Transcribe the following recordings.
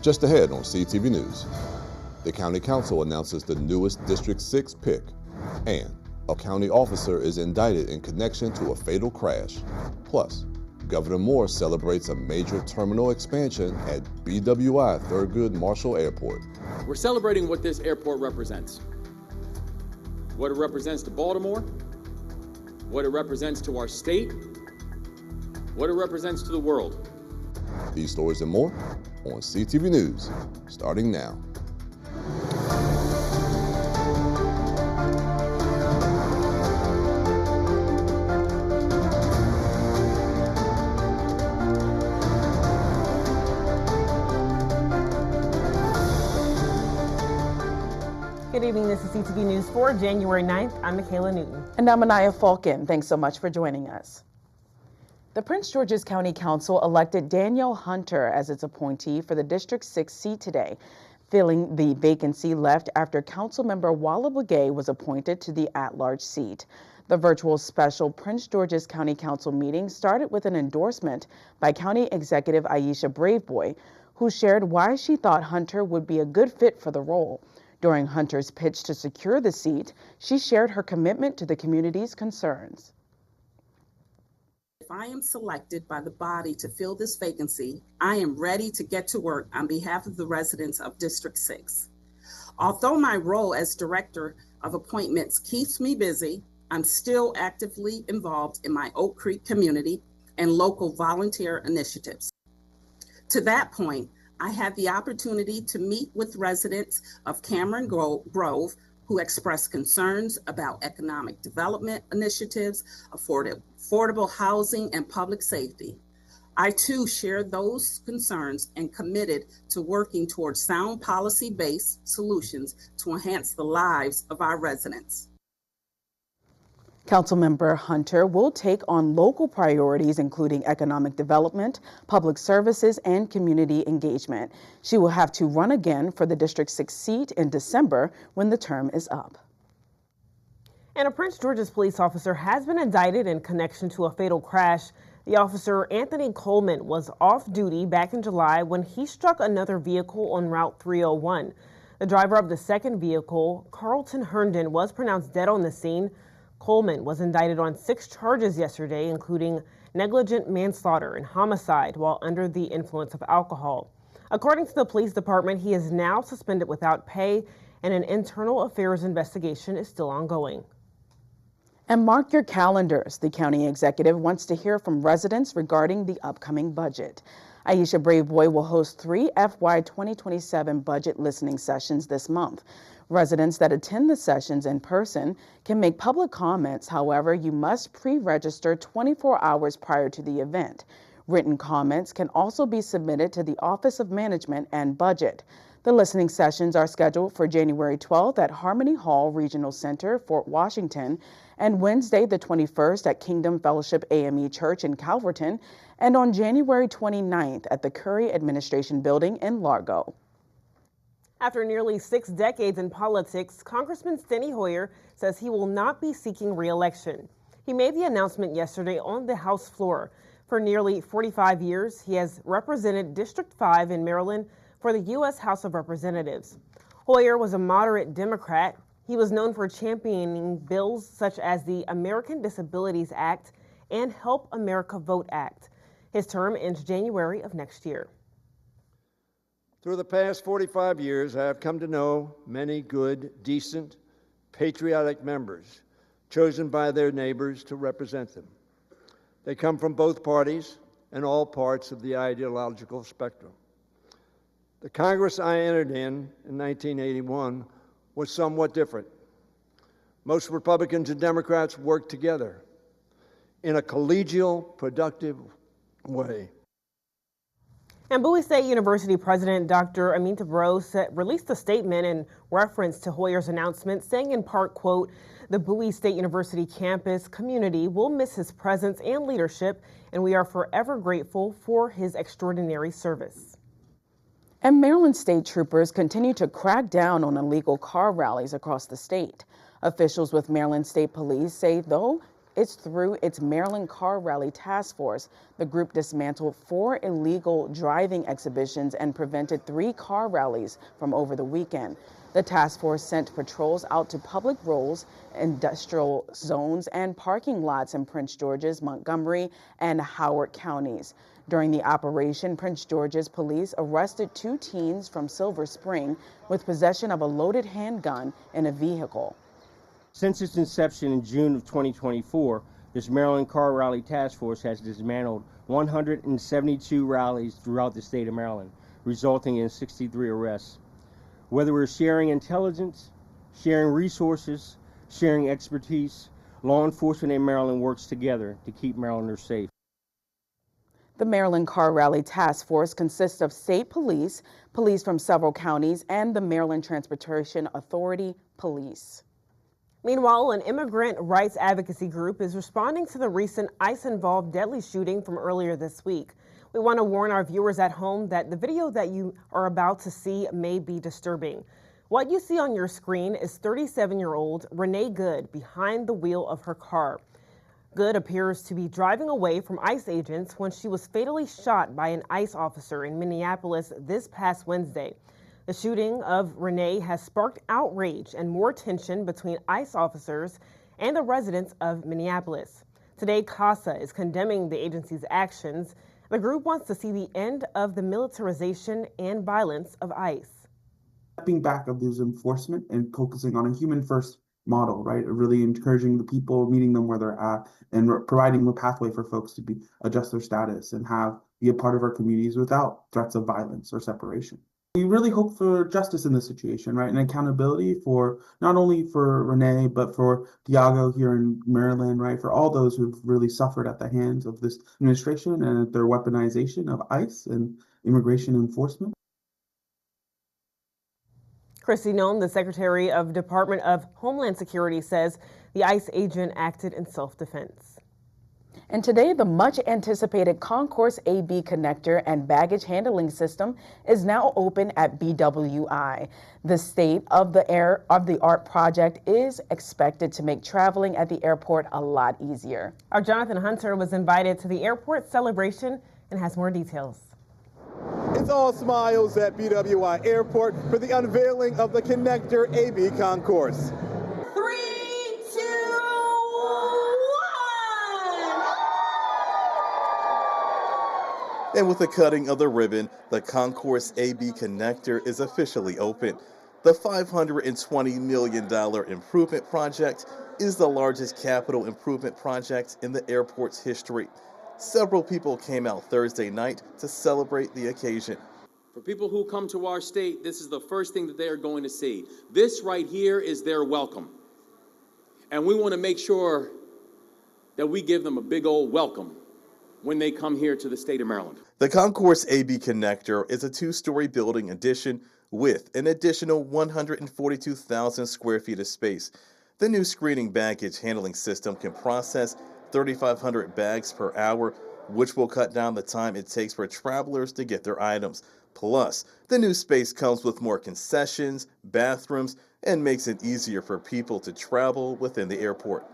Just ahead on CTV News, the County Council announces the newest District 6 pick, and a county officer is indicted in connection to a fatal crash. Plus, Governor Moore celebrates a major terminal expansion at BWI Thurgood Marshall Airport. We're celebrating what this airport represents. What it represents to Baltimore, what it represents to our state, what it represents to the world. These stories and more on CTV News, starting now. Good evening, this is CTV News for January 9th. I'm Michaela Newton. And I'm Anaya Falcon. Thanks so much for joining us. The Prince George's County Council elected Danielle Hunter as its appointee for the District 6 seat today, filling the vacancy left after Councilmember Walla Begay was appointed to the at-large seat. The virtual special Prince George's County Council meeting started with an endorsement by County Executive Aisha Braveboy, who shared why she thought Hunter would be a good fit for the role. During Hunter's pitch to secure the seat, she shared her commitment to the community's concerns. If I am selected by the body to fill this vacancy, I am ready to get to work on behalf of the residents of District 6. Although my role as Director of Appointments keeps me busy, I'm still actively involved in my Oak Creek community and local volunteer initiatives. To that point, I had the opportunity to meet with residents of Cameron Grove who expressed concerns about economic development initiatives, affordable housing, and public safety. I too shared those concerns and committed to working towards sound policy-based solutions to enhance the lives of our residents. Councilmember Hunter will take on local priorities, including economic development, public services, and community engagement. She will have to run again for the District 6 seat in December when the term is up. And a Prince George's police officer has been indicted in connection to a fatal crash. The officer, Anthony Coleman, was off duty back in July when he struck another vehicle on Route 301. The driver of the second vehicle, Carlton Herndon, was pronounced dead on the scene. Coleman was indicted on 6 charges yesterday, including negligent manslaughter and homicide while under the influence of alcohol. According to the police department, he is now suspended without pay, and an internal affairs investigation is still ongoing. And mark your calendars. The county executive wants to hear from residents regarding the upcoming budget. Aisha Braveboy will host 3 FY 2027 budget listening sessions this month. Residents that attend the sessions in person can make public comments. However, you must pre-register 24 hours prior to the event. Written comments can also be submitted to the Office of Management and Budget. The listening sessions are scheduled for January 12th at Harmony Hall Regional Center, Fort Washington, and Wednesday the 21st at Kingdom Fellowship AME Church in Calverton, and on January 29th at the Curry Administration Building in Largo. After nearly 6 decades in politics, Congressman Steny Hoyer says he will not be seeking re-election. He made the announcement yesterday on the House floor. For nearly 45 years, he has represented District 5 in Maryland for the U.S. House of Representatives. Hoyer was a moderate Democrat. He was known for championing bills such as the American Disabilities Act and Help America Vote Act. His term ends January of next year. Through the past 45 years, I have come to know many good, decent, patriotic members chosen by their neighbors to represent them. They come from both parties and all parts of the ideological spectrum. The Congress I entered in 1981 was somewhat different. Most Republicans and Democrats worked together in a collegial, productive way. And Bowie State University President Dr. Aminta Rose released a statement in reference to Hoyer's announcement, saying in part, quote, "The Bowie State University campus community will miss his presence and leadership, and we are forever grateful for his extraordinary service." And Maryland state troopers continue to crack down on illegal car rallies across the state. Officials with Maryland State Police say, though It's through its Maryland Car Rally Task Force. The group dismantled 4 illegal driving exhibitions and prevented 3 car rallies from over the weekend. The task force sent patrols out to public roads, industrial zones, and parking lots in Prince George's, Montgomery, and Howard counties. During the operation, Prince George's police arrested 2 teens from Silver Spring with possession of a loaded handgun in a vehicle. Since its inception in June of 2024, this Maryland Car Rally Task Force has dismantled 172 rallies throughout the state of Maryland, resulting in 63 arrests. Whether we're sharing intelligence, sharing resources, sharing expertise, law enforcement in Maryland works together to keep Marylanders safe. The Maryland Car Rally Task Force consists of state police, police from several counties, and the Maryland Transportation Authority Police. Meanwhile, an immigrant rights advocacy group is responding to the recent ICE-involved deadly shooting from earlier this week. We want to warn our viewers at home that the video that you are about to see may be disturbing. What you see on your screen is 37-year-old Renee Good behind the wheel of her car. Good appears to be driving away from ICE agents when she was fatally shot by an ICE officer in Minneapolis this past Wednesday. The shooting of Renee has sparked outrage and more tension between ICE officers and the residents of Minneapolis. Today, CASA is condemning the agency's actions. The group wants to see the end of the militarization and violence of ICE. Stepping back of this enforcement and focusing on a human-first model, right? Really encouraging the people, meeting them where they're at, and providing a pathway for folks to adjust their status and be a part of our communities without threats of violence or separation. We really hope for justice in this situation, right? And accountability for not only for Renee, but for Diago here in Maryland, right? For all those who've really suffered at the hands of this administration and at their weaponization of ICE and immigration enforcement. Kristi Noem, the Secretary of Department of Homeland Security, says the ICE agent acted in self-defense. And today, the much-anticipated Concourse AB connector and baggage handling system is now open at BWI. The state-of-the-art project is expected to make traveling at the airport a lot easier. Our Jonathan Hunter was invited to the airport celebration and has more details. It's all smiles at BWI Airport for the unveiling of the Connector AB Concourse. 3, 2, 1. And with the cutting of the ribbon, the Concourse AB Connector is officially open. The $520 million improvement project is the largest capital improvement project in the airport's history. Several people came out Thursday night to celebrate the occasion. For people who come to our state, this is the first thing that they are going to see. This right here is their welcome. And we want to make sure that we give them a big old welcome when they come here to the state of Maryland. The Concourse AB Connector is a 2-story building addition with an additional 142,000 square feet of space. The new screening baggage handling system can process 3,500 bags per hour, which will cut down the time it takes for travelers to get their items. Plus, the new space comes with more concessions, bathrooms, and makes it easier for people to travel within the airport.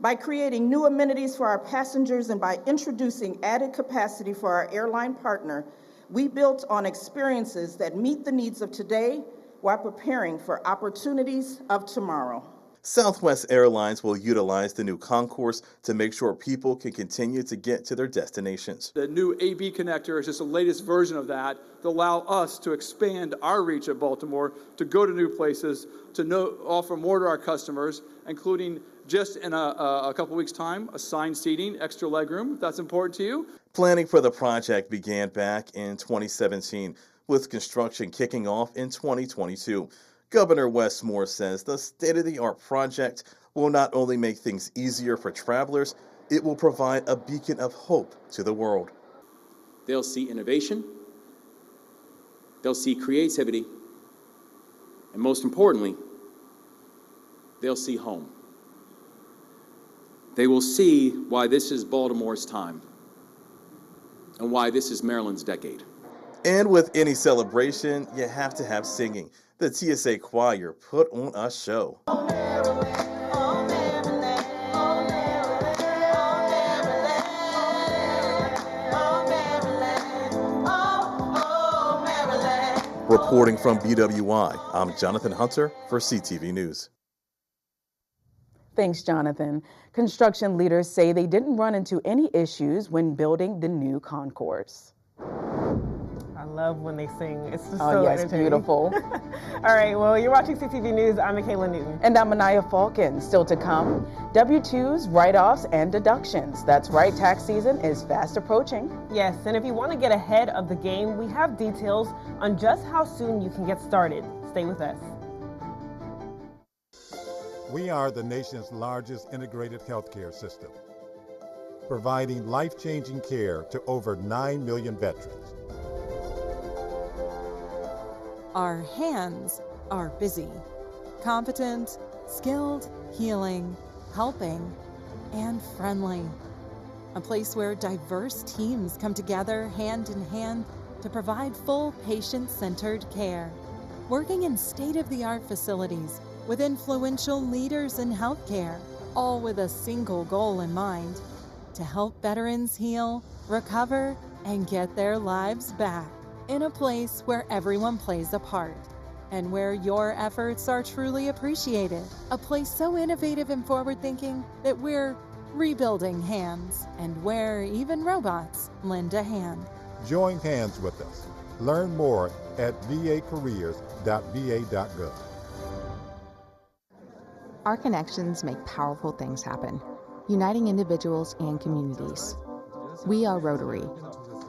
By creating new amenities for our passengers and by introducing added capacity for our airline partner, we built on experiences that meet the needs of today while preparing for opportunities of tomorrow. Southwest Airlines will utilize the new concourse to make sure people can continue to get to their destinations. The new AB connector is just the latest version of that to allow us to expand our reach at Baltimore, to go to new places, to offer more to our customers, including just in a couple weeks' time, assigned seating, extra legroom, if that's important to you. Planning for the project began back in 2017, with construction kicking off in 2022. Governor Wes Moore says the state-of-the-art project will not only make things easier for travelers, it will provide a beacon of hope to the world. They'll see innovation, they'll see creativity, and most importantly, they'll see home. They will see why this is Baltimore's time and why this is Maryland's decade. And with any celebration, you have to have singing. The TSA Choir put on a show. Oh, Maryland, oh, Maryland, oh, Maryland. Reporting from BWI, I'm Jonathan Hunter for CTV News. Thanks, Jonathan. Construction leaders say they didn't run into any issues when building the new concourse. I love when they sing. It's just Oh, so yes, entertaining. beautiful. All right, well, you're watching CTV News. I'm Michaela Newton. And I'm Anaya Falcon. Still to come, W-2s, write-offs, and deductions. That's right, tax season is fast approaching. Yes, and if you want to get ahead of the game, we have details on just how soon you can get started. Stay with us. We are the nation's largest integrated healthcare system, providing life-changing care to over 9 million veterans. Our hands are busy, competent, skilled, healing, helping, and friendly. A place where diverse teams come together hand in hand to provide full patient-centered care. Working in state-of-the-art facilities with influential leaders in healthcare, all with a single goal in mind: to help veterans heal, recover, and get their lives back. In a place where everyone plays a part and where your efforts are truly appreciated. A place so innovative and forward-thinking that we're rebuilding hands, and where even robots lend a hand. Join hands with us. Learn more at vacareers.va.gov. Our connections make powerful things happen, uniting individuals and communities. We are Rotary.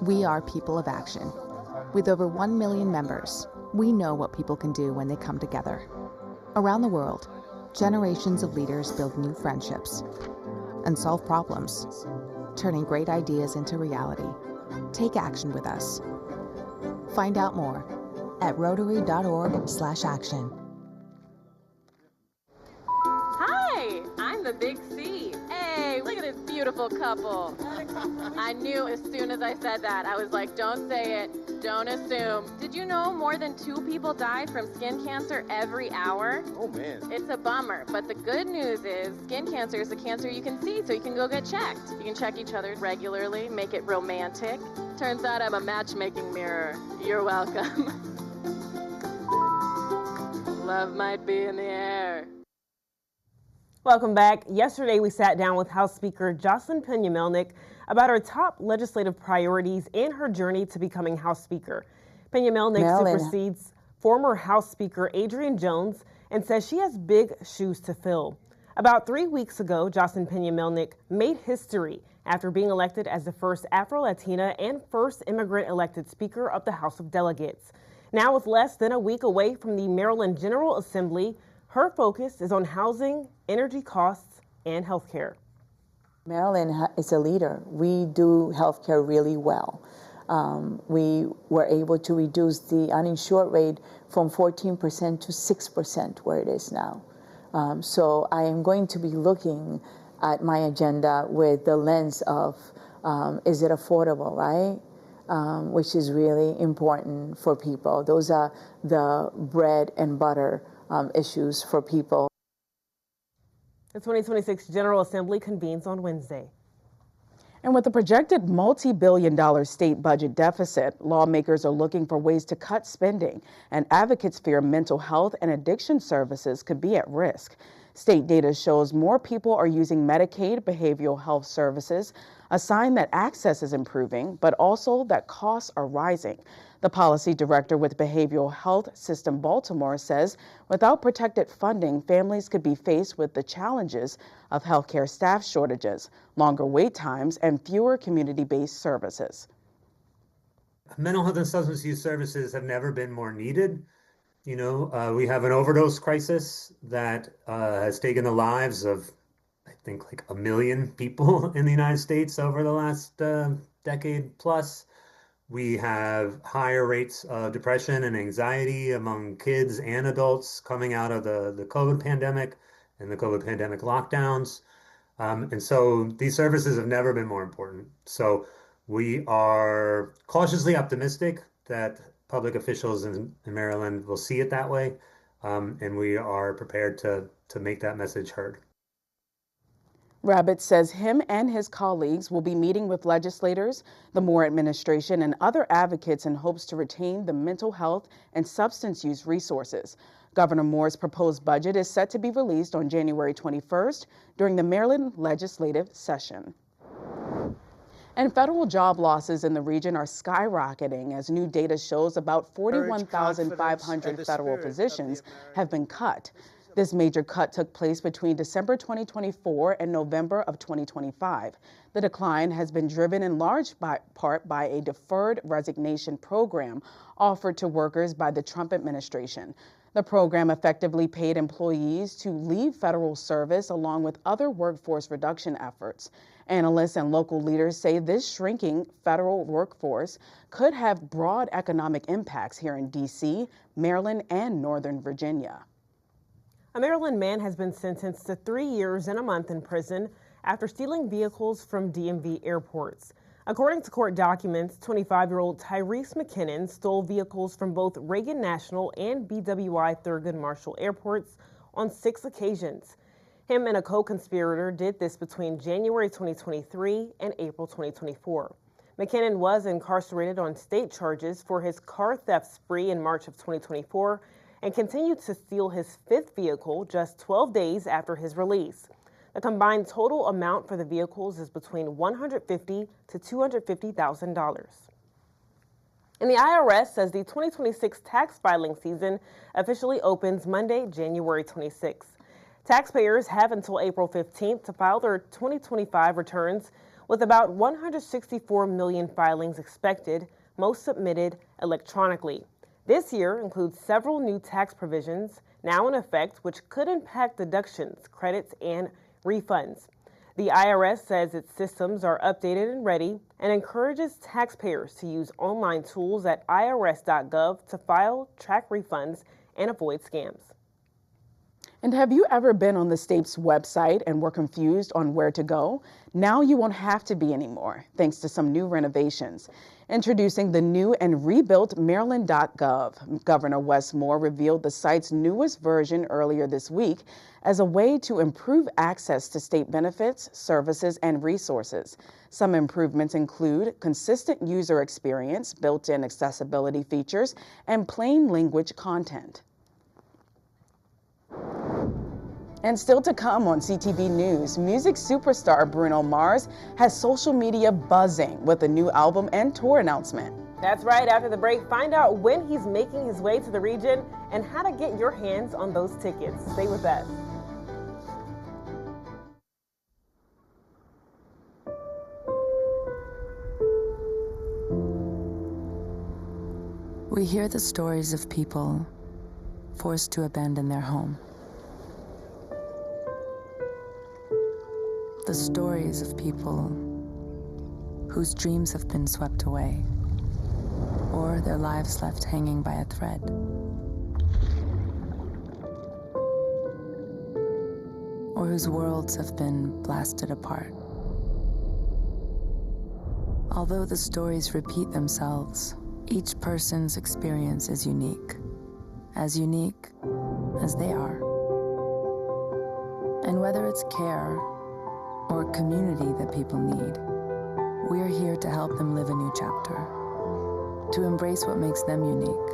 We are people of action. With over 1 million members, we know what people can do when they come together. Around the world, generations of leaders build new friendships and solve problems, turning great ideas into reality. Take action with us. Find out more at rotary.org/action. Hi, I'm the Big C. Hey, look at this beautiful couple. I knew as soon as I said that. I was like, don't say it, don't assume. Did you know more than 2 people die from skin cancer every hour? Oh, man. It's a bummer, but the good news is skin cancer is a cancer you can see, so you can go get checked. You can check each other regularly, make it romantic. Turns out I'm a matchmaking mirror. You're welcome. Love might be in the air. Welcome back. Yesterday, we sat down with House Speaker Jocelyn Peña-Melnyk about her top legislative priorities in her journey to becoming House Speaker. Peña-Melnyk supersedes former House Speaker Adrian Jones and says she has big shoes to fill. About 3 weeks ago, Jocelyn Peña-Melnyk made history after being elected as the first Afro-Latina and first immigrant elected Speaker of the House of Delegates. Now, with less than a week away from the Maryland General Assembly, her focus is on housing, energy costs, and health care. Maryland is a leader. We do healthcare really well. We were able to reduce the uninsured rate from 14% to 6% where it is now. So I am going to be looking at my agenda with the lens of, is it affordable, right? Which is really important for people. Those are the bread and butter issues for people. The 2026 General Assembly convenes on Wednesday. And with a projected multi-billion-dollar state budget deficit, lawmakers are looking for ways to cut spending, and advocates fear mental health and addiction services could be at risk. State data shows more people are using Medicaid behavioral health services, a sign that access is improving, but also that costs are rising. The policy director with Behavioral Health System Baltimore says without protected funding, families could be faced with the challenges of healthcare staff shortages, longer wait times, and fewer community-based services. Mental health and substance use services have never been more needed. You know, we have an overdose crisis that has taken the lives of, I think, like 1 million people in the United States over the last decade plus. We have higher rates of depression and anxiety among kids and adults coming out of the COVID pandemic and the COVID pandemic lockdowns. And so these services have never been more important. So we are cautiously optimistic that public officials in Maryland will see it that way. And we are prepared to make that message heard. Rabbit says him and his colleagues will be meeting with legislators, the Moore administration, and other advocates in hopes to retain the mental health and substance use resources. Governor Moore's proposed budget is set to be released on January 21st during the Maryland legislative session. And federal job losses in the region are skyrocketing as new data shows about 41,500 federal positions have been cut. This major cut took place between December 2024 and November of 2025. The decline has been driven in large part by a deferred resignation program offered to workers by the Trump administration. The program effectively paid employees to leave federal service along with other workforce reduction efforts. Analysts and local leaders say this shrinking federal workforce could have broad economic impacts here in D.C., Maryland, and Northern Virginia. A Maryland man has been sentenced to 3 years and a month in prison after stealing vehicles from DMV airports. According to court documents, 25-year-old Tyrese McKinnon stole vehicles from both Reagan National and BWI Thurgood Marshall airports on 6 occasions. Him and a co-conspirator did this between January 2023 and April 2024. McKinnon was incarcerated on state charges for his car theft spree in March of 2024 and continued to steal his 5th vehicle just 12 days after his release. The combined total amount for the vehicles is between $150,000 to $250,000. And the IRS says the 2026 tax filing season officially opens Monday, January 26th. Taxpayers have until April 15th to file their 2025 returns, with about 164 million filings expected, most submitted electronically. This year includes several new tax provisions now in effect, which could impact deductions, credits, and refunds. The IRS says its systems are updated and ready and encourages taxpayers to use online tools at irs.gov to file, track refunds, and avoid scams. And have you ever been on the state's website and were confused on where to go? Now you won't have to be anymore, thanks to some new renovations. Introducing the new and rebuilt Maryland.gov, Governor Wes Moore revealed the site's newest version earlier this week as a way to improve access to state benefits, services, and resources. Some improvements include consistent user experience, built-in accessibility features, and plain language content. And still to come on CTV News, music superstar Bruno Mars has social media buzzing with a new album and tour announcement. That's right. After the break, find out when he's making his way to the region and how to get your hands on those tickets. Stay with us. We hear the stories of people forced to abandon their home. The stories of people whose dreams have been swept away, or their lives left hanging by a thread. Or whose worlds have been blasted apart. Although the stories repeat themselves, each person's experience is unique as they are. And whether it's care or community that people need, we're here to help them live a new chapter, to embrace what makes them unique,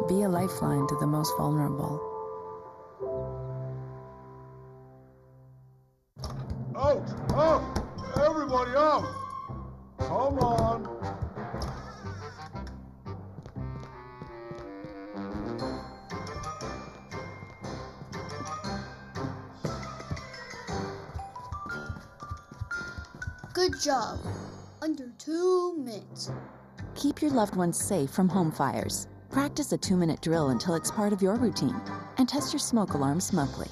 be a lifeline to the most vulnerable. Out! Out! Everybody out! Come on! Good job. Under 2 minutes. Keep your loved ones safe from home fires. Practice a 2-minute drill until it's part of your routine. And test your smoke alarm Smokely.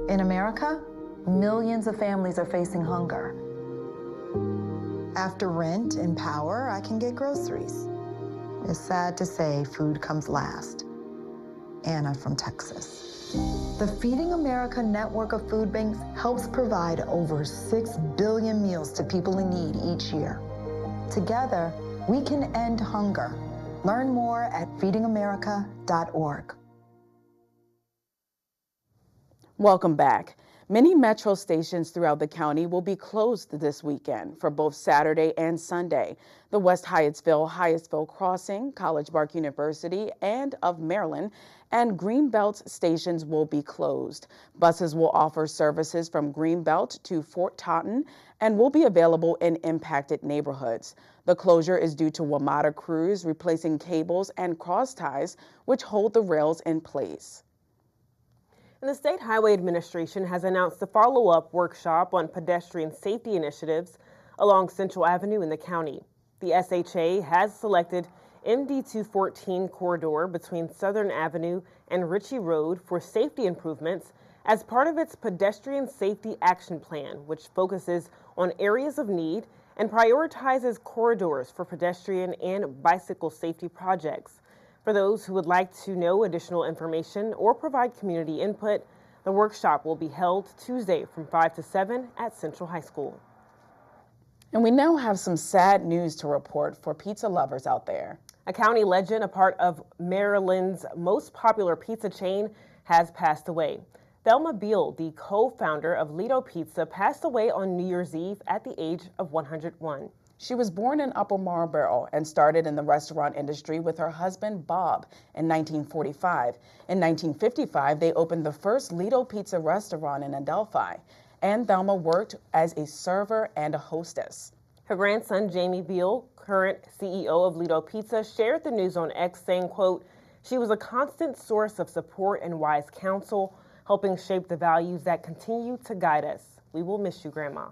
In America, millions of families are facing hunger. After rent and power, I can get groceries. It's sad to say food comes last. Anna from Texas. The Feeding America network of food banks helps provide over 6 billion meals to people in need each year. Together, we can end hunger. Learn more at feedingamerica.org. Welcome back. Many metro stations throughout the county will be closed this weekend for both Saturday and Sunday. The West Hyattsville Crossing, College Park University, and of Maryland and Greenbelt stations will be closed. Buses will offer services from Greenbelt to Fort Totten and will be available in impacted neighborhoods. The closure is due to WMATA crews replacing cables and cross ties which hold the rails in place. And the State Highway Administration has announced a follow-up workshop on pedestrian safety initiatives along Central Avenue in the county. The SHA has selected MD-214 corridor between Southern Avenue and Ritchie Road for safety improvements as part of its Pedestrian Safety Action Plan, which focuses on areas of need and prioritizes corridors for pedestrian and bicycle safety projects. For those who would like to know additional information or provide community input, the workshop will be held Tuesday from 5 to 7 at Central High School. And we now have some sad news to report for pizza lovers out there. A county legend, a part of Maryland's most popular pizza chain, has passed away. Thelma Beal, the co-founder of Lido Pizza, passed away on New Year's Eve at the age of 101. She was born in Upper Marlboro and started in the restaurant industry with her husband, Bob, in 1945. In 1955, they opened the first Lido Pizza restaurant in Adelphi, and Thelma worked as a server and a hostess. Her grandson, Jamie Beal, current CEO of Lido Pizza, shared the news on X saying, quote, "She was a constant source of support and wise counsel, helping shape the values that continue to guide us. We will miss you, Grandma."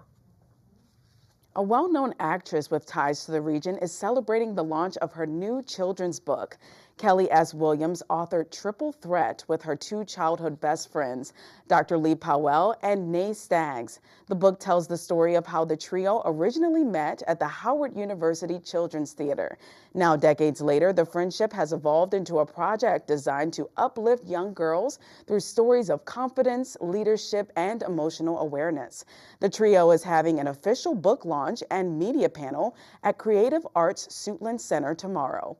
A well-known actress with ties to the region is celebrating the launch of her new children's book. Kelly S. Williams authored Triple Threat with her two childhood best friends, Dr. Lee Powell and Nay Staggs. The book tells the story of how the trio originally met at the Howard University Children's Theater. Now, decades later, the friendship has evolved into a project designed to uplift young girls through stories of confidence, leadership, and emotional awareness. The trio is having an official book launch and media panel at Creative Arts Suitland Center tomorrow.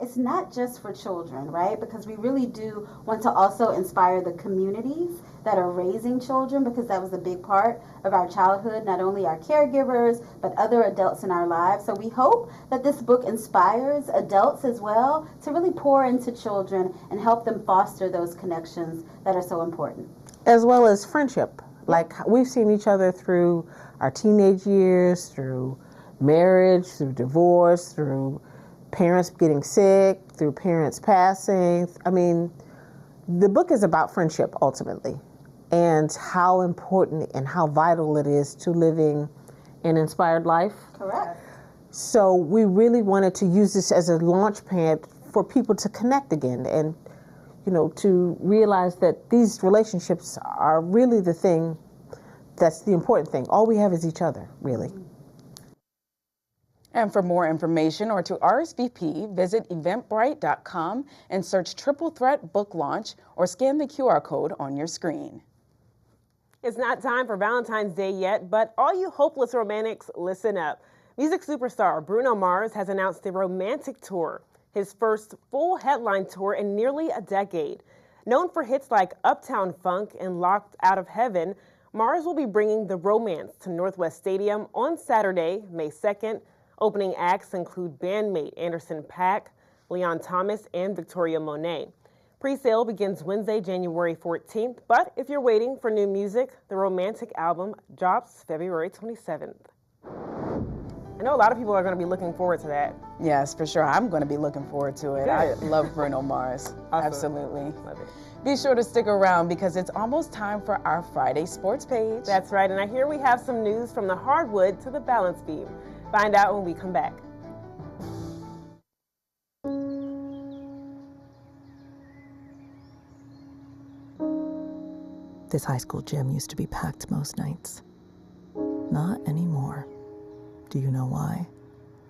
It's not just for children, right? Because we really do want to also inspire the communities that are raising children, because that was a big part of our childhood, not only our caregivers, but other adults in our lives. So we hope that this book inspires adults as well to really pour into children and help them foster those connections that are so important. As well as friendship. Like, we've seen each other through our teenage years, through marriage, through divorce, through parents getting sick, through parents passing. I mean, the book is about friendship ultimately, and how important and how vital it is to living an inspired life. Correct. So we really wanted to use this as a launch pad for people to connect again and, you know, to realize that these relationships are really the thing that's the important thing. All we have is each other, really. And for more information or to RSVP, visit eventbrite.com and search Triple Threat Book Launch or scan the QR code on your screen. It's not time for Valentine's Day yet, but all you hopeless romantics, listen up. Music superstar Bruno Mars has announced the Romantic Tour, his first full headline tour in nearly a decade. Known for hits like Uptown Funk and Locked Out of Heaven, Mars will be bringing the romance to Northwest Stadium on Saturday, May 2nd. Opening acts include bandmate Anderson .Paak, Leon Thomas, and Victoria Monet. Pre-sale begins Wednesday, January 14th, but if you're waiting for new music, the Romantic album drops February 27th. I know a lot of people are going to be looking forward to that. Yes, for sure. I'm going to be looking forward to it. I love Bruno Mars. Awesome. Absolutely. Love it. Be sure to stick around because it's almost time for our Friday sports page. That's right, and I hear we have some news from the hardwood to the balance beam. Find out when we come back. This high school gym used to be packed most nights. Not anymore. Do you know why?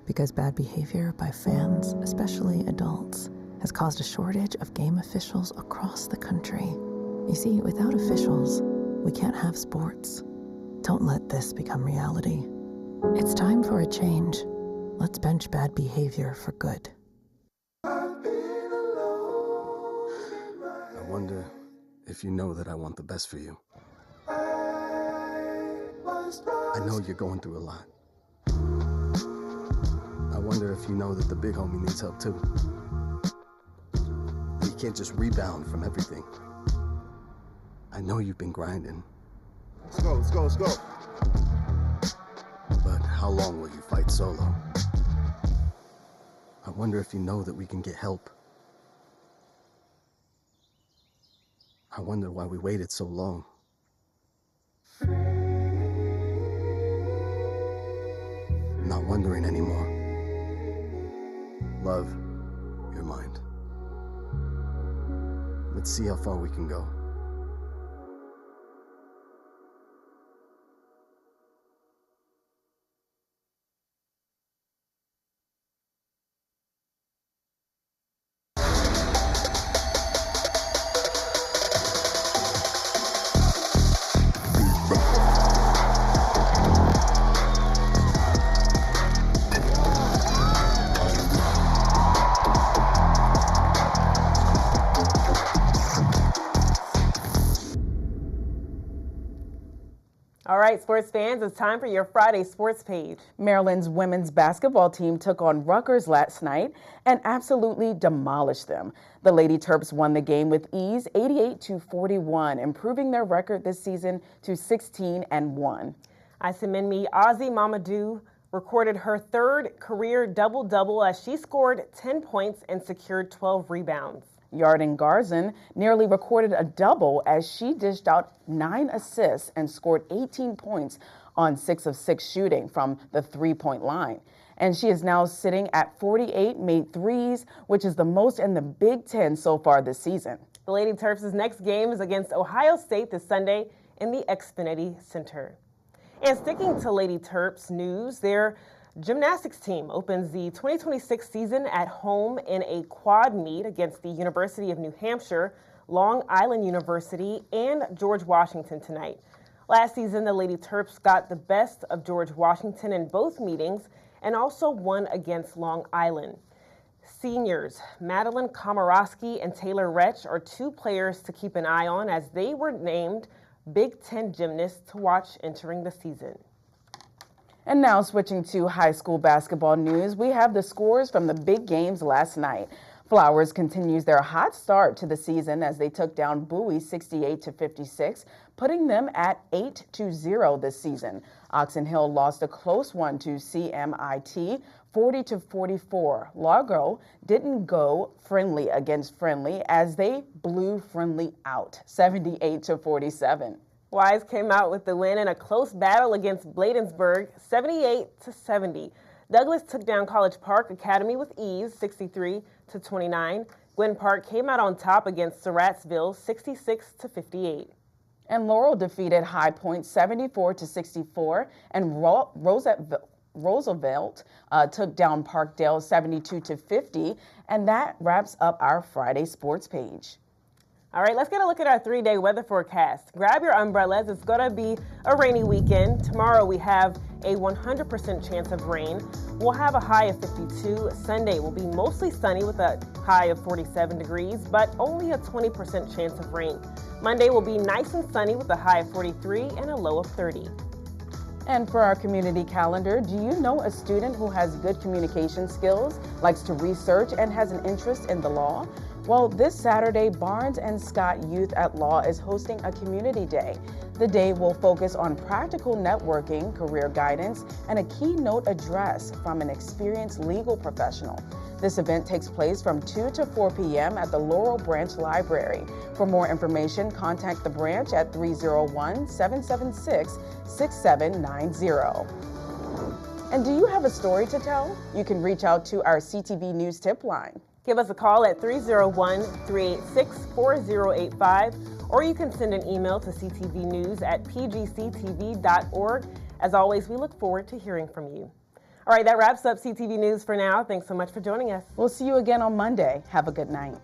Because bad behavior by fans, especially adults, has caused a shortage of game officials across the country. You see, without officials, we can't have sports. Don't let this become reality. It's time for a change. Let's bench bad behavior for good. I wonder if you know that I want the best for you. I know you're going through a lot. I wonder if you know that the big homie needs help too. He can't just rebound from everything. I know you've been grinding. Let's go, let's go, let's go. But how long will you fight solo? I wonder if you know that we can get help. I wonder why we waited so long. Not wondering anymore. Love, your mind. Let's see how far we can go. All right, sports fans, it's time for your Friday sports page. Maryland's women's basketball team took on Rutgers last night and absolutely demolished them. The Lady Terps won the game with ease, 88-41, improving their record this season to 16-1. Isiminmi Ozzy Mamadou recorded her third career double-double as she scored 10 points and secured 12 rebounds. Yarden Garzon nearly recorded a double as she dished out 9 assists and scored 18 points on 6 of 6 shooting from the three-point line. And she is now sitting at 48 made threes, which is the most in the Big Ten so far this season. The Lady Terps' next game is against Ohio State this Sunday in the Xfinity Center. And sticking to Lady Terps news, their gymnastics team opens the 2026 season at home in a quad meet against the University of New Hampshire, Long Island University, and George Washington tonight. Last season, the Lady Terps got the best of George Washington in both meetings and also won against Long Island. Seniors Madeline Komorowski and Taylor Retch are two players to keep an eye on as they were named Big Ten gymnasts to watch entering the season. And now switching to high school basketball news, we have the scores from the big games last night. Flowers continues their hot start to the season as they took down Bowie 68-56, putting them at 8-0 this season. Oxon Hill lost a close one to CMIT 40-44. Largo didn't go friendly against Friendly as they blew Friendly out 78-47. Wise came out with the win in a close battle against Bladensburg, 78-70. Douglas took down College Park Academy with ease, 63-29. Gwen Park came out on top against Surrattsville, 66-58. And Laurel defeated High Point 74-64, and Roosevelt took down Parkdale 72-50. And that wraps up our Friday sports page. All right, let's get a look at our 3-day weather forecast. Grab your umbrellas. It's going to be a rainy weekend. Tomorrow we have a 100% chance of rain. We'll have a high of 52. Sunday will be mostly sunny with a high of 47 degrees, but only a 20% chance of rain. Monday will be nice and sunny with a high of 43 and a low of 30. And for our community calendar, do you know a student who has good communication skills, likes to research, and has an interest in the law? Well, this Saturday, Barnes & Scott Youth at Law is hosting a community day. The day will focus on practical networking, career guidance, and a keynote address from an experienced legal professional. This event takes place from 2 to 4 p.m. at the Laurel Branch Library. For more information, contact the branch at 301-776-6790. And do you have a story to tell? You can reach out to our CTV News tip line. Give us a call at 301-386-4085, or you can send an email to ctvnews@pgctv.org. As always, we look forward to hearing from you. All right, that wraps up CTV News for now. Thanks so much for joining us. We'll see you again on Monday. Have a good night.